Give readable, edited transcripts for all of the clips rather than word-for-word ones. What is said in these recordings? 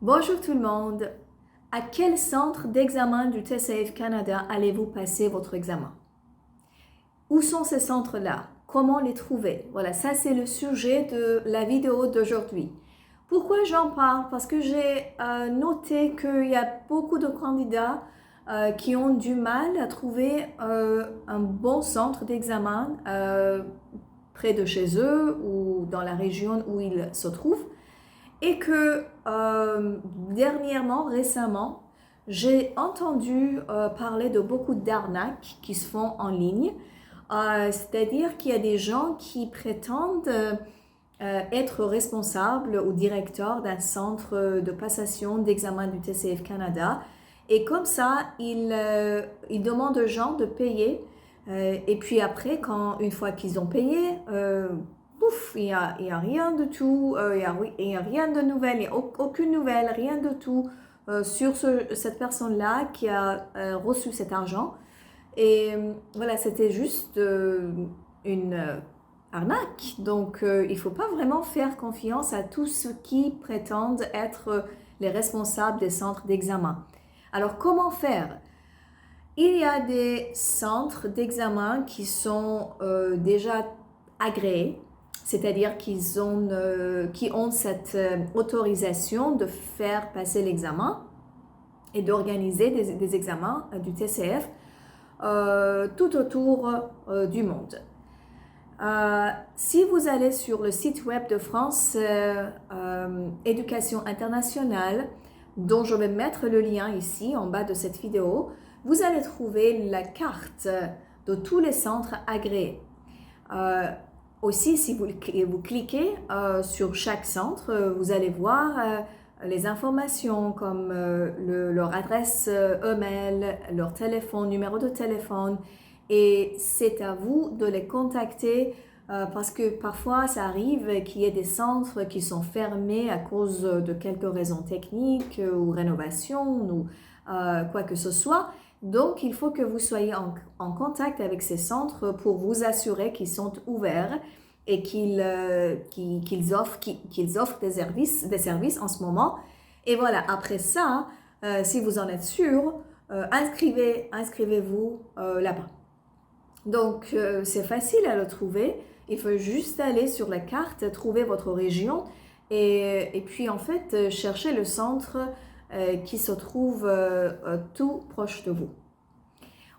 Bonjour tout le monde. À quel centre d'examen du TCF Canada allez-vous passer votre examen? Où sont ces centres-là? Comment les trouver? Voilà, ça c'est le sujet de la vidéo d'aujourd'hui. Pourquoi j'en parle? Parce que j'ai noté qu'il y a beaucoup de candidats qui ont du mal à trouver un bon centre d'examen près de chez eux ou dans la région où ils se trouvent. Et que récemment, j'ai entendu parler de beaucoup d'arnaques qui se font en ligne. C'est-à-dire qu'il y a des gens qui prétendent être responsables ou directeurs d'un centre de passation d'examen du TCF Canada. Et comme ça, ils demandent aux gens de payer. Et puis après, une fois qu'ils ont payé, pouf, il y a rien de tout, il y a rien de nouvelle, il n'y a aucune nouvelle, rien de tout sur cette personne-là qui a reçu cet argent. Et voilà, c'était juste une arnaque. Donc, il ne faut pas vraiment faire confiance à tous ceux qui prétendent être les responsables des centres d'examen. Alors, comment faire? Il y a des centres d'examen qui sont déjà agréés, c'est-à-dire qui ont cette autorisation de faire passer l'examen et d'organiser des examens du TCF tout autour du monde. Si vous allez sur le site web de France Éducation Internationale, dont je vais mettre le lien ici en bas de cette vidéo, vous allez trouver la carte de tous les centres agréés. Aussi, si vous cliquez sur chaque centre, vous allez voir les informations comme leur adresse email, leur téléphone, numéro de téléphone. Et c'est à vous de les contacter parce que parfois ça arrive qu'il y ait des centres qui sont fermés à cause de quelques raisons techniques ou rénovation ou quoi que ce soit. Donc, il faut que vous soyez en contact avec ces centres pour vous assurer qu'ils sont ouverts et qu'ils offrent des services en ce moment. Et voilà, après ça, si vous en êtes sûr, inscrivez-vous là-bas. Donc, c'est facile à le trouver. Il faut juste aller sur la carte, trouver votre région et puis en fait, chercher le centre qui se trouve tout proche de vous.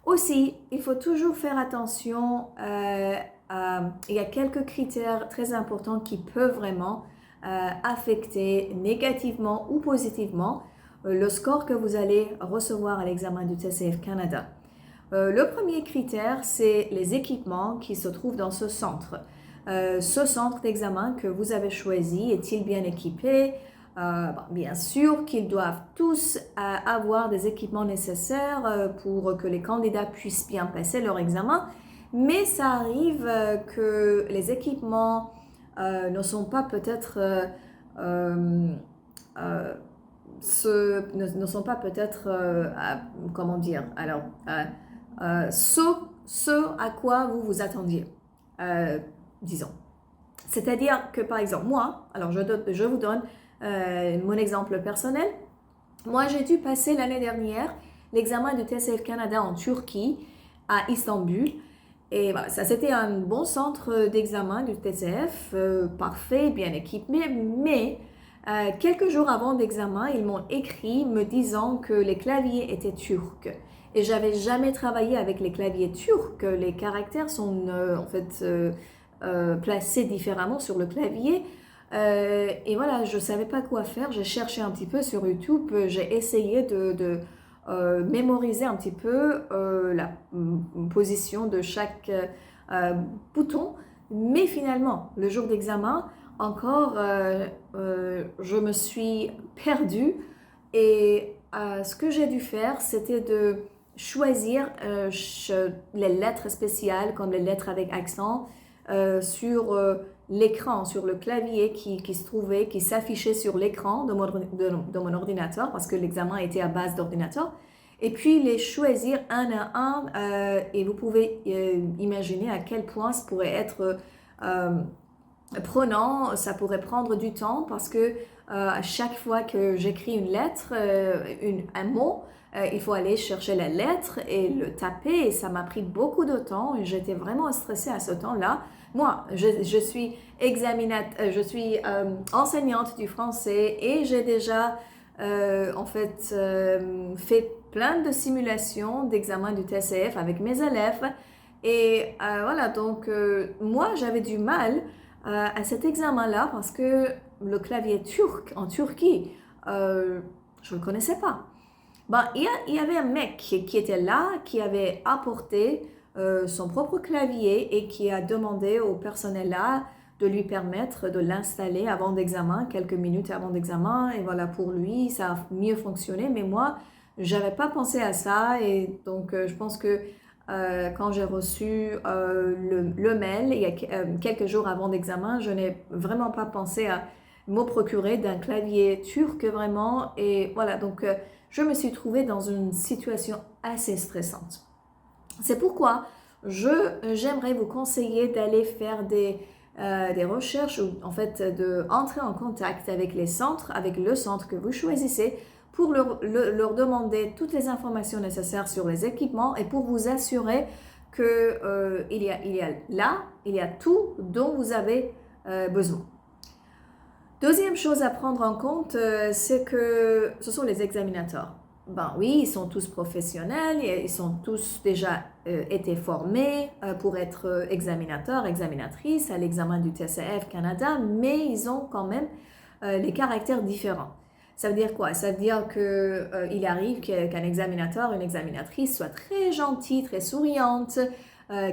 Aussi, il faut toujours faire attention, il y a quelques critères très importants qui peuvent vraiment affecter négativement ou positivement le score que vous allez recevoir à l'examen du TCF Canada. Le premier critère, c'est les équipements qui se trouvent dans ce centre. Ce centre d'examen que vous avez choisi, est-il bien équipé? Bien sûr qu'ils doivent tous avoir des équipements nécessaires pour que les candidats puissent bien passer leur examen, mais ça arrive que les équipements ne sont pas peut-être comment dire, alors ce à quoi vous vous attendiez, disons. C'est-à-dire que par exemple moi, alors je vous donne mon exemple personnel. Moi, j'ai dû passer l'année dernière l'examen du TCF Canada en Turquie, à Istanbul. Et voilà, ça c'était un bon centre d'examen du TCF, parfait, bien équipé, mais quelques jours avant l'examen, ils m'ont écrit me disant que les claviers étaient turcs. Et j'avais jamais travaillé avec les claviers turcs. Les caractères sont en fait placés différemment sur le clavier. Et voilà, je ne savais pas quoi faire. J'ai cherché un petit peu sur YouTube. J'ai essayé de mémoriser un petit peu la position de chaque bouton. Mais finalement, le jour d'examen, encore, je me suis perdue. Et ce que j'ai dû faire, c'était de choisir les lettres spéciales, comme les lettres avec accent, sur l'écran, sur le clavier qui se trouvait, qui s'affichait sur l'écran de mon ordinateur, parce que l'examen était à base d'ordinateur, et puis les choisir un à un, et vous pouvez imaginer à quel point ça pourrait être prenant, ça pourrait prendre du temps, parce que À chaque fois que j'écris une lettre, un mot, il faut aller chercher la lettre et le taper. Et ça m'a pris beaucoup de temps et j'étais vraiment stressée à ce temps-là. Moi, je suis enseignante du français et j'ai déjà fait plein de simulations d'examen du TCF avec mes élèves. Et voilà, donc moi j'avais du mal à cet examen-là parce que le clavier turc en Turquie, je ne le connaissais pas. Ben, il y avait un mec qui était là, qui avait apporté son propre clavier et qui a demandé au personnel là de lui permettre de l'installer avant d'examen, quelques minutes avant d'examen. Et voilà, pour lui, ça a mieux fonctionné. Mais moi, j'avais pas pensé à ça. Et donc, je pense que quand j'ai reçu le mail, il y a quelques jours avant d'examen, je n'ai vraiment pas pensé à me procurer d'un clavier turc vraiment. Et voilà, donc je me suis trouvée dans une situation assez stressante. C'est pourquoi j'aimerais vous conseiller d'aller faire des recherches ou en fait d'entrer en contact avec les centres, avec le centre que vous choisissez pour leur demander toutes les informations nécessaires sur les équipements et pour vous assurer que il y a tout dont vous avez besoin. Deuxième chose à prendre en compte, c'est que ce sont les examinateurs. Ben oui, ils sont tous professionnels, ils sont tous déjà été formés pour être examinateurs, examinatrices à l'examen du TCF Canada, mais ils ont quand même les caractères différents. Ça veut dire quoi? Ça veut dire qu'il arrive qu'un examinateur, une examinatrice soit très gentille, très souriante,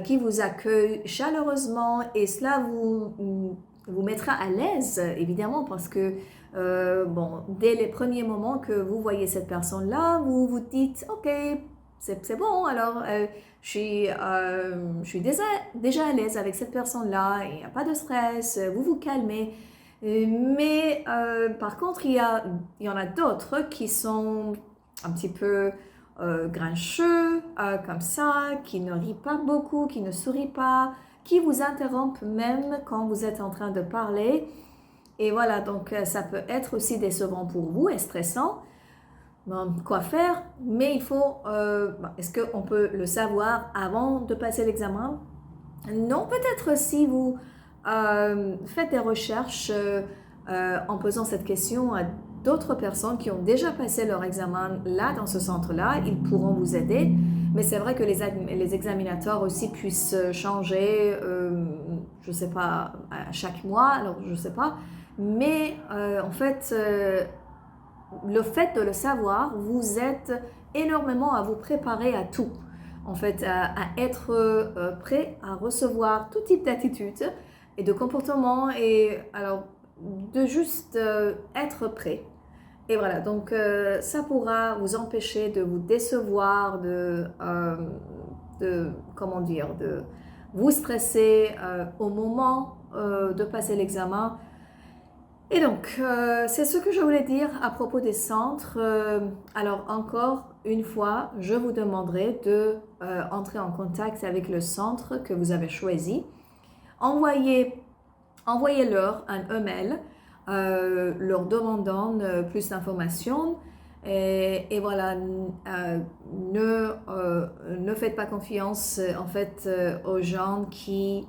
qui vous accueille chaleureusement et cela vous mettra à l'aise, évidemment, parce que dès les premiers moments que vous voyez cette personne-là, vous vous dites, ok, c'est bon, alors je suis déjà à l'aise avec cette personne-là, il n'y a pas de stress, vous vous calmez. Mais par contre, il y en a d'autres qui sont un petit peu grincheux, comme ça, qui ne rient pas beaucoup, qui ne sourient pas, qui vous interrompent même quand vous êtes en train de parler. Et voilà, donc ça peut être aussi décevant pour vous et stressant. Bon, quoi faire? Mais il faut... est-ce qu'on peut le savoir avant de passer l'examen? Non, peut-être si vous faites des recherches en posant cette question à d'autres personnes qui ont déjà passé leur examen là, dans ce centre-là, ils pourront vous aider. Mais c'est vrai que les examinateurs aussi puissent changer, je ne sais pas, à chaque mois, alors je ne sais pas. Mais en fait, le fait de le savoir vous aide énormément à vous préparer à tout. En fait, à être prêt à recevoir tout type d'attitude et de comportement et alors de juste être prêt. Et voilà, donc ça pourra vous empêcher de vous décevoir, comment dire, de vous stresser au moment de passer l'examen. Et donc, c'est ce que je voulais dire à propos des centres. Alors encore une fois, je vous demanderai de entrer en contact avec le centre que vous avez choisi. Envoyez-leur un email leur demandant plus d'informations. Et voilà, ne faites pas confiance en fait aux gens qui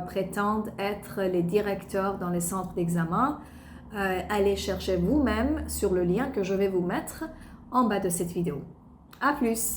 prétendent être les directeurs dans les centres d'examen. Allez chercher vous-même sur le lien que je vais vous mettre en bas de cette vidéo. À plus!